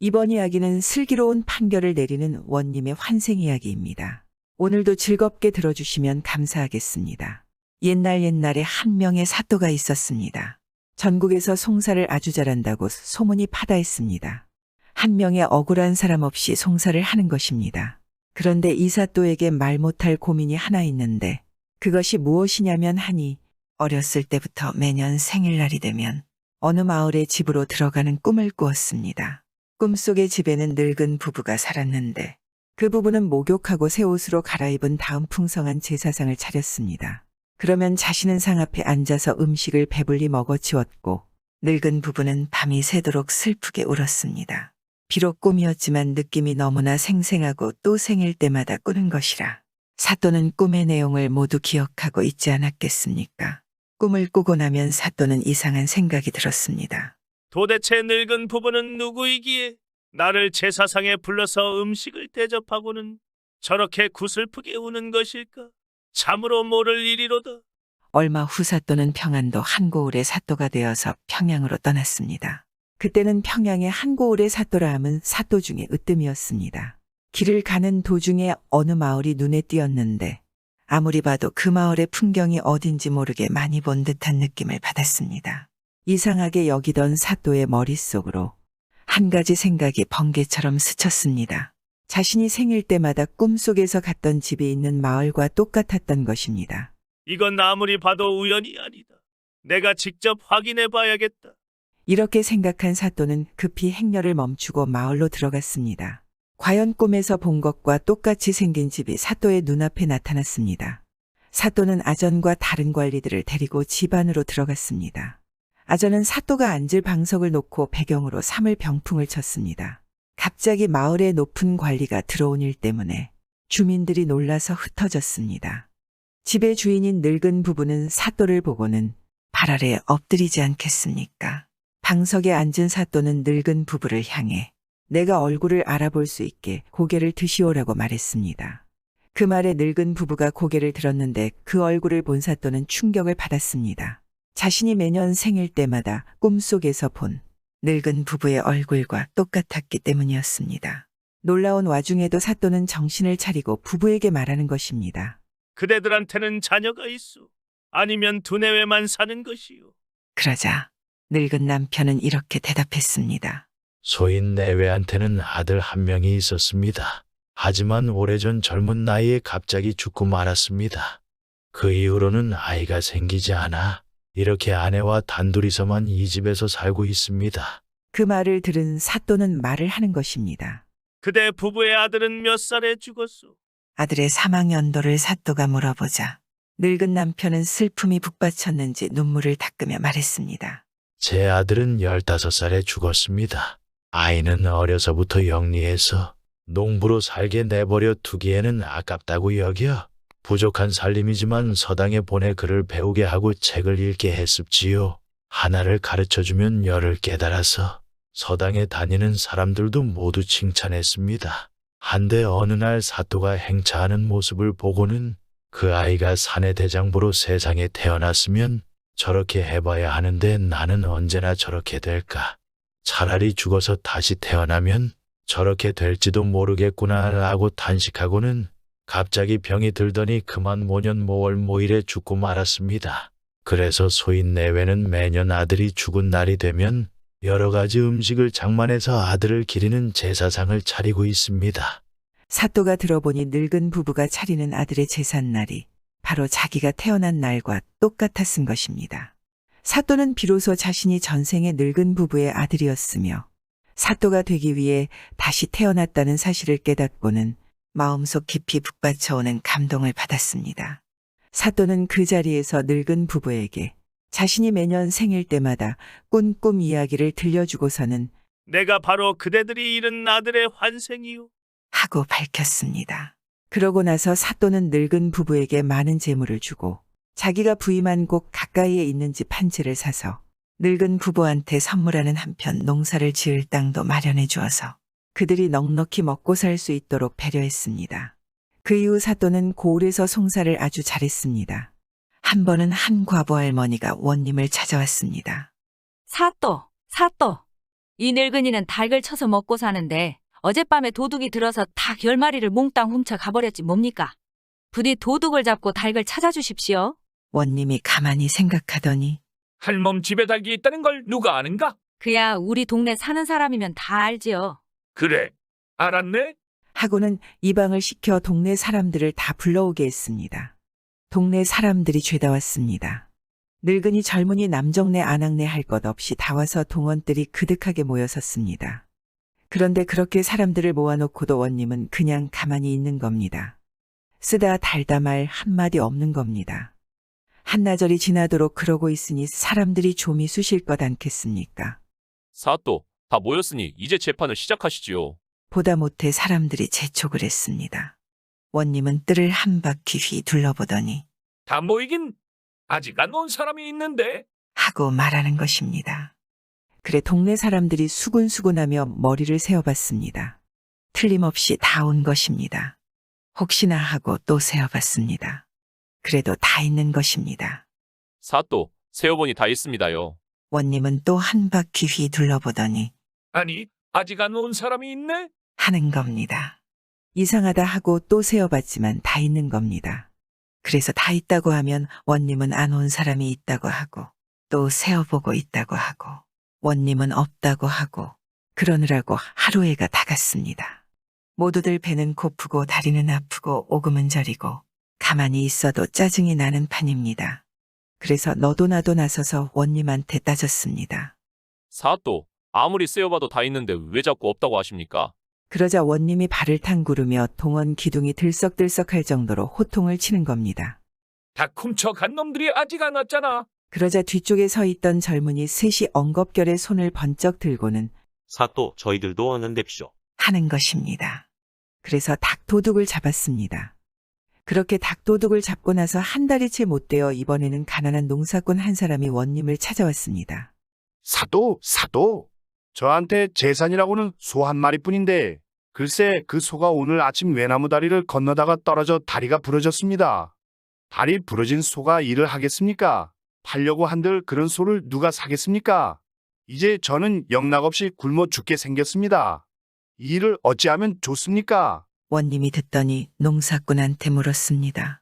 이번 이야기는 슬기로운 판결을 내리는 원님의 환생 이야기입니다. 오늘도 즐겁게 들어주시면 감사하겠습니다. 옛날에 한 명의 사또가 있었습니다. 전국에서 송사를 아주 잘한다고 소문이 파다했습니다. 한 명의 억울한 사람 없이 송사를 하는 것입니다. 그런데 이 사또에게 말 못할 고민이 하나 있는데 그것이 무엇이냐면 하니 어렸을 때부터 매년 생일날이 되면 어느 마을의 집으로 들어가는 꿈을 꾸었습니다. 꿈속의 집에는 늙은 부부가 살았는데 그 부부는 목욕하고 새 옷으로 갈아입은 다음 풍성한 제사상을 차렸습니다. 그러면 자신은 상 앞에 앉아서 음식을 배불리 먹어치웠고 늙은 부부는 밤이 새도록 슬프게 울었습니다. 비록 꿈이었지만 느낌이 너무나 생생하고 또 생일 때마다 꾸는 것이라 사또는 꿈의 내용을 모두 기억하고 있지 않았겠습니까? 꿈을 꾸고 나면 사또는 이상한 생각이 들었습니다. 도대체 늙은 부부는 누구이기에 나를 제사상에 불러서 음식을 대접하고는 저렇게 구슬프게 우는 것일까? 참으로 모를 일이로다. 얼마 후 사또는 평안도 한 고을의 사또가 되어서 평양으로 떠났습니다. 그때는 평양의 한 고을의 사또라 함은 사또 중에 으뜸이었습니다. 길을 가는 도중에 어느 마을이 눈에 띄었는데 아무리 봐도 그 마을의 풍경이 어딘지 모르게 많이 본 듯한 느낌을 받았습니다. 이상하게 여기던 사또의 머릿속으로 한 가지 생각이 번개처럼 스쳤습니다. 자신이 생일 때마다 꿈속에서 갔던 집이 있는 마을과 똑같았던 것입니다. 이건 아무리 봐도 우연이 아니다. 내가 직접 확인해 봐야겠다. 이렇게 생각한 사또는 급히 행렬을 멈추고 마을로 들어갔습니다. 과연 꿈에서 본 것과 똑같이 생긴 집이 사또의 눈앞에 나타났습니다. 사또는 아전과 다른 관리들을 데리고 집 안으로 들어갔습니다. 아전은 사또가 앉을 방석을 놓고 배경으로 사물 병풍을 쳤습니다. 갑자기 마을의 높은 관리가 들어온 일 때문에 주민들이 놀라서 흩어졌습니다. 집의 주인인 늙은 부부는 사또를 보고는 발 아래에 엎드리지 않겠습니까? 방석에 앉은 사또는 늙은 부부를 향해 내가 얼굴을 알아볼 수 있게 고개를 드시오라고 말했습니다. 그 말에 늙은 부부가 고개를 들었는데 그 얼굴을 본 사또는 충격을 받았습니다. 자신이 매년 생일 때마다 꿈속에서 본 늙은 부부의 얼굴과 똑같았기 때문이었습니다. 놀라운 와중에도 사또는 정신을 차리고 부부에게 말하는 것입니다. 그대들한테는 자녀가 있소. 아니면 두뇌외만 사는 것이요. 그러자 늙은 남편은 이렇게 대답했습니다. 소인 내외한테는 아들 한 명이 있었습니다. 하지만 오래전 젊은 나이에 갑자기 죽고 말았습니다. 그 이후로는 아이가 생기지 않아 이렇게 아내와 단둘이서만 이 집에서 살고 있습니다. 그 말을 들은 사또는 말을 하는 것입니다. 그대 부부의 아들은 몇 살에 죽었소? 아들의 사망 연도를 사또가 물어보자 늙은 남편은 슬픔이 북받쳤는지 눈물을 닦으며 말했습니다. 제 아들은 15살에 죽었습니다. 아이는 어려서부터 영리해서 농부로 살게 내버려 두기에는 아깝다고 여겨 부족한 살림이지만 서당에 보내 글을 배우게 하고 책을 읽게 했습지요. 하나를 가르쳐주면 열을 깨달아서 서당에 다니는 사람들도 모두 칭찬했습니다. 한데 어느 날 사또가 행차하는 모습을 보고는 그 아이가 사내 대장부로 세상에 태어났으면 저렇게 해봐야 하는데 나는 언제나 저렇게 될까? 차라리 죽어서 다시 태어나면 저렇게 될지도 모르겠구나라고 탄식하고는 갑자기 병이 들더니 그만 모년 모월 모일에 죽고 말았습니다. 그래서 소인 내외는 매년 아들이 죽은 날이 되면 여러 가지 음식을 장만해서 아들을 기리는 제사상을 차리고 있습니다. 사또가 들어보니 늙은 부부가 차리는 아들의 제삿날이 바로 자기가 태어난 날과 똑같았은 것입니다. 사또는 비로소 자신이 전생의 늙은 부부의 아들이었으며 사또가 되기 위해 다시 태어났다는 사실을 깨닫고는 마음속 깊이 북받쳐오는 감동을 받았습니다. 사또는 그 자리에서 늙은 부부에게 자신이 매년 생일 때마다 꾼 꿈 이야기를 들려주고서는 내가 바로 그대들이 잃은 아들의 환생이요. 하고 밝혔습니다. 그러고 나서 사또는 늙은 부부에게 많은 재물을 주고 자기가 부임한 곳 가까이에 있는 집 한 채를 사서 늙은 부부한테 선물하는 한편 농사를 지을 땅도 마련해 주어서 그들이 넉넉히 먹고 살 수 있도록 배려했습니다. 그 이후 사또는 고을에서 송사를 아주 잘했습니다. 한 번은 한 과부 할머니가 원님을 찾아왔습니다. 사또, 이 늙은이는 닭을 쳐서 먹고 사는데 어젯밤에 도둑이 들어서 닭 10마리를 몽땅 훔쳐 가버렸지 뭡니까? 부디 도둑을 잡고 닭을 찾아주십시오. 원님이 가만히 생각하더니 할멈 집에 닭이 있다는 걸 누가 아는가? 그야 우리 동네 사는 사람이면 다 알지요. 그래, 알았네? 하고는 이방을 시켜 동네 사람들을 다 불러오게 했습니다. 동네 사람들이 죄다 왔습니다. 늙은이 젊은이 남정네 아낙네 할 것 없이 다 와서 동원들이 그득하게 모여섰습니다. 그런데 그렇게 사람들을 모아놓고도 원님은 그냥 가만히 있는 겁니다. 쓰다 달다 말 한마디 없는 겁니다. 한나절이 지나도록 그러고 있으니 사람들이 좀이 쑤실 것 않겠습니까? 사또, 다 모였으니 이제 재판을 시작하시지요. 보다 못해 사람들이 재촉을 했습니다. 원님은 뜰을 한 바퀴 휘 둘러보더니 다 모이긴 아직 안 온 사람이 있는데. 하고 말하는 것입니다. 그래 동네 사람들이 수군수군하며 머리를 세어봤습니다. 틀림없이 다 온 것입니다. 혹시나 하고 또 세어봤습니다. 그래도 다 있는 것입니다. 사또, 세어보니 다 있습니다요. 원님은 또 한 바퀴 휘 둘러보더니 아니, 아직 안 온 사람이 있네? 하는 겁니다. 이상하다 하고 또 세어봤지만 다 있는 겁니다. 그래서 다 있다고 하면 원님은 안 온 사람이 있다고 하고 또 세어보고 있다고 하고 원님은 없다고 하고 그러느라고 하루해가 다 갔습니다. 모두들 배는 고프고 다리는 아프고 오금은 저리고 가만히 있어도 짜증이 나는 판입니다. 그래서 너도 나도 나서서 원님한테 따졌습니다. 사또, 아무리 세어봐도 다 있는데 왜 자꾸 없다고 하십니까? 그러자 원님이 발을 탕구르며 동원 기둥이 들썩들썩할 정도로 호통을 치는 겁니다. 닭 훔쳐간 놈들이 아직 안 왔잖아. 그러자 뒤쪽에 서 있던 젊은이 셋이 엉겁결에 손을 번쩍 들고는 사또 저희들도 얻는답시오. 하는 것입니다. 그래서 닭도둑을 잡았습니다. 그렇게 닭도둑을 잡고 나서 한 달이 채 못 되어 이번에는 가난한 농사꾼 한 사람이 원님을 찾아왔습니다. 사도. 저한테 재산이라고는 소 한 마리뿐인데 글쎄 그 소가 오늘 아침 외나무 다리를 건너다가 떨어져 다리가 부러졌습니다. 다리 부러진 소가 일을 하겠습니까? 팔려고 한들 그런 소를 누가 사겠습니까? 이제 저는 영락없이 굶어 죽게 생겼습니다. 이 일을 어찌하면 좋습니까? 원님이 듣더니 농사꾼한테 물었습니다.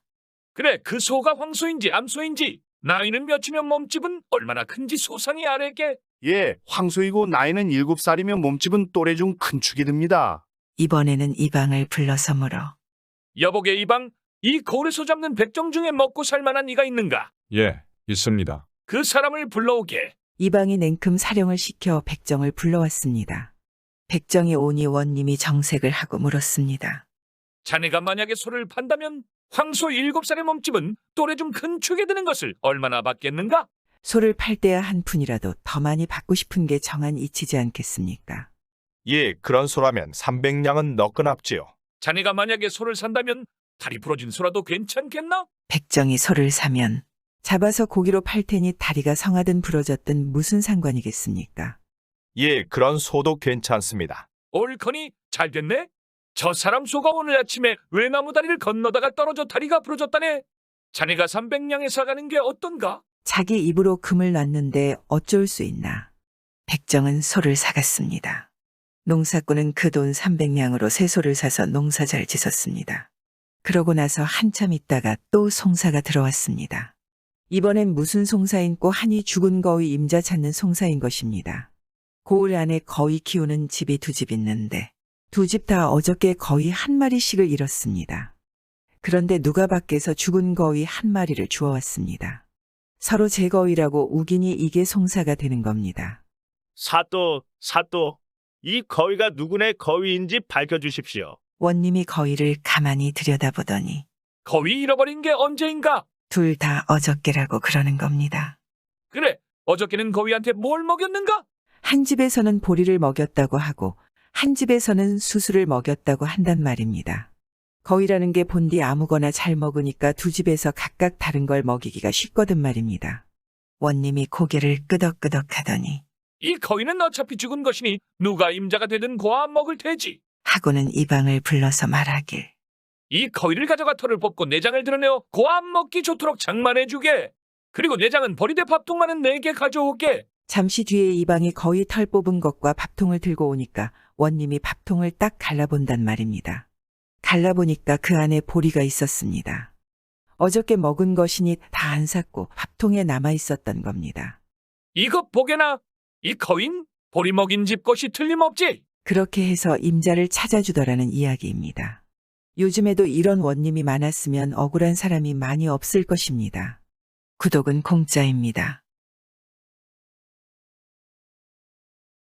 그래, 그 소가 황소인지 암소인지 나이는 몇이면 몸집은 얼마나 큰지 소상히 알게. 예, 황소이고 나이는 7살이며 몸집은 또래 중 큰 축이 듭니다. 이번에는 이방을 불러서 물어 여보게 이방, 이 거울에서 잡는 백정 중에 먹고 살 만한 이가 있는가? 예, 있습니다. 그 사람을 불러오게. 이방이 냉큼 사령을 시켜 백정을 불러왔습니다. 백정이 오니 원님이 정색을 하고 물었습니다. 자네가 만약에 소를 판다면 황소 7살의 몸집은 또래 중 큰 축에 드는 것을 얼마나 받겠는가? 소를 팔 때야 한 푼이라도 더 많이 받고 싶은 게 정한 이치지 않겠습니까? 예, 그런 소라면 300냥은 너끈합지요. 자네가 만약에 소를 산다면 다리 부러진 소라도 괜찮겠나? 백정이 소를 사면 잡아서 고기로 팔 테니 다리가 성하든 부러졌든 무슨 상관이겠습니까? 예, 그런 소도 괜찮습니다. 옳거니 잘 됐네. 저 사람 소가 오늘 아침에 외나무 다리를 건너다가 떨어져 다리가 부러졌다네. 자네가 300냥에 사가는 게 어떤가? 자기 입으로 금을 놨는데 어쩔 수 있나. 백정은 소를 사갔습니다. 농사꾼은 그 돈 300냥으로 새 소를 사서 농사 잘 짓었습니다. 그러고 나서 한참 있다가 또 송사가 들어왔습니다. 이번엔 무슨 송사인 꼬 한이 죽은 거위 임자 찾는 송사인 것입니다. 고을 안에 거위 키우는 집이 2집 있는데 2집 다 어저께 거위 한 마리씩을 잃었습니다. 그런데 누가 밖에서 죽은 거위 한 마리를 주워왔습니다. 서로 제 거위라고 우기니 이게 송사가 되는 겁니다. 사또, 이 거위가 누구네 거위인지 밝혀주십시오. 원님이 거위를 가만히 들여다보더니 거위 잃어버린 게 언제인가? 둘 다 어저께라고 그러는 겁니다. 그래, 어저께는 거위한테 뭘 먹였는가? 한 집에서는 보리를 먹였다고 하고 한 집에서는 수수를 먹였다고 한단 말입니다. 거위라는 게 본디 아무거나 잘 먹으니까 2집에서 각각 다른 걸 먹이기가 쉽거든 말입니다. 원님이 고개를 끄덕끄덕 하더니 이 거위는 어차피 죽은 것이니 누가 임자가 되든 고아 먹을 테지. 하고는 이방을 불러서 말하길. 이 거위를 가져가 털을 뽑고 내장을 드러내어 고아 먹기 좋도록 장만해주게. 그리고 내장은 버리대 밥통만은 4개 가져오게. 잠시 뒤에 이방이 거의 털 뽑은 것과 밥통을 들고 오니까 원님이 밥통을 딱 갈라본단 말입니다. 갈라보니까 그 안에 보리가 있었습니다. 어저께 먹은 것이니 다 안 샀고 밥통에 남아 있었던 겁니다. 이것 보게나. 이 거인 보리 먹인 집 것이 틀림없지. 그렇게 해서 임자를 찾아주더라는 이야기입니다. 요즘에도 이런 원님이 많았으면 억울한 사람이 많이 없을 것입니다. 구독은 공짜입니다.